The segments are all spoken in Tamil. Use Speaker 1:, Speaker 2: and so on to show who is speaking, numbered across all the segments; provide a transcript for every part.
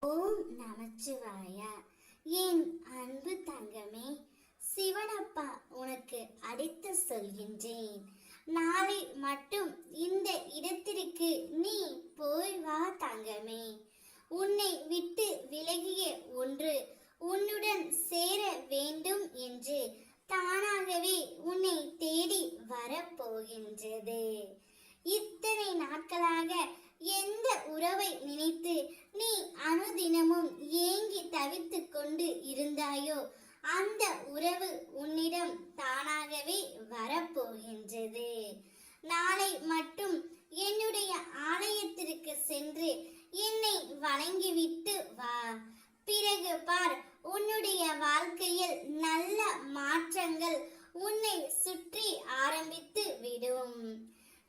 Speaker 1: ஓம் நமச்சிவாயா. என் அன்பு தங்கமே, சிவனப்பா உனக்கு அடித்து சொல்கின்றேன். நாளை மட்டும் இந்த இடத்திற்கு நீ போய் வா தங்கமே. உன்னை விட்டு விலகிய ஒன்று உன்னுடன் சேர வேண்டும் என்று தானாகவே உன்னை தேடி வரப்போகின்றது. இத்தனை நாட்களாக எந்த உறவை நினைத்து நீ அனுதினமும் ஏங்கி தவித்து கொண்டு இருந்தாயோ அந்த உறவு உன்னிடம் தானாகவே வரப்போகின்றது. நாளை மட்டும் என்னுடைய ஆலயத்திற்கு சென்று என்னை வணங்கிவிட்டு வா. பிறகு பார், உன்னுடைய வாழ்க்கையில் நல்ல மாற்றங்கள் உன்னை சுற்றி ஆரம்பித்து விடும்.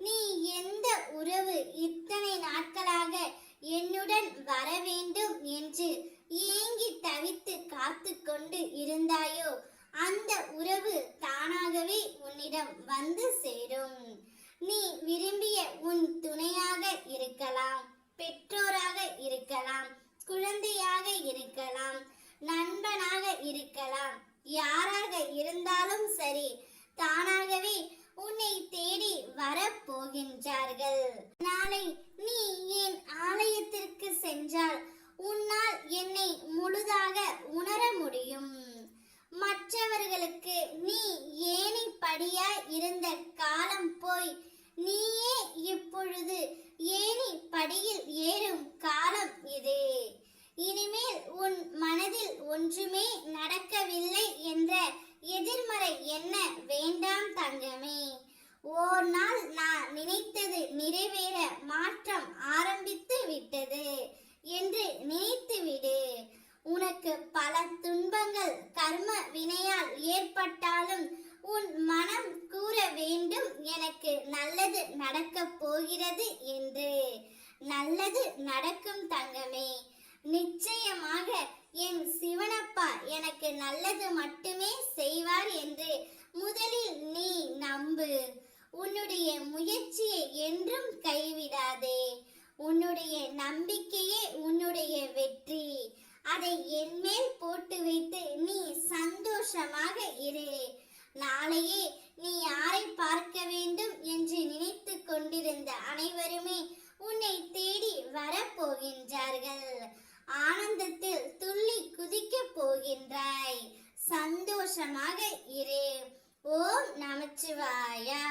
Speaker 1: நீ எந்த உறவு இத்தனை நாட்களாக என்னுடன் வர வேண்டும் என்று ஏங்கி தவித்து காத்து கொண்டு இருந்தாயோ அந்த உறவு தானாகவே உன்னிடம் வந்து சேரும். நீ விரும்பிய உன் துணையாக இருக்கலாம், பெற்றோராக இருக்கலாம், குழந்தையாக இருக்கலாம், நண்பனாக இருக்கலாம், யாராக இருந்தாலும் சரி, தானாகவே உன்னை தேடி வரப்போகின்றார்கள். நாளை நீ என் ஆலயத்திற்கு சென்றால் உன்னால் என்னை முழுதாக உணர முடியும். மற்றவர்களுக்கு நீ ஏணிப்படியாய் இருந்த காலம் போய் நீயே இப்பொழுது ஏணிப்படியில் ஏறும் காலம் இது. இனிமேல் உன் மனதில் ஒன்றுமே நடக்கவில்லை என்ற எதிர்மறை என்ன வேண்டாம் தங்கமே. ஓர் நாள் நான் நினைத்தது நிறைவேற மாற்றம் ஆரம்பித்து விட்டது என்று நினைத்து விடு. உனக்கு பல துன்பங்கள் கர்ம வினையால் ஏற்பட்டாலும் உன் மனம் கூற வேண்டும், எனக்கு நல்லது நடக்கப் போகிறது என்று. நல்லது நடக்கும் தங்கமே. நிச்சயமாக என் சிவனப்பா எனக்கு நல்லது மட்டுமே செய்வார் என்று முதலில் நீ நம்பு. உன்னுடைய முயற்சியை என்றும் கைவிடாதே. உன்னுடைய நம்பிக்கையே உன்னுடைய வெற்றி. அதை என்மேல் போட்டு வைத்து நீ சந்தோஷமாக இரு. நாளையே நீ யாரை பார்க்க வேண்டும் என்று நினைத்து கொண்டிருந்த அனைவருமே உன்னை தேடி வரப்போகின்றார்கள். ஆனந்தத்தில் துள்ளி குதிக்க போகின்றாய். சந்தோஷமாக இரு. ஓம் நமச்சிவாயா.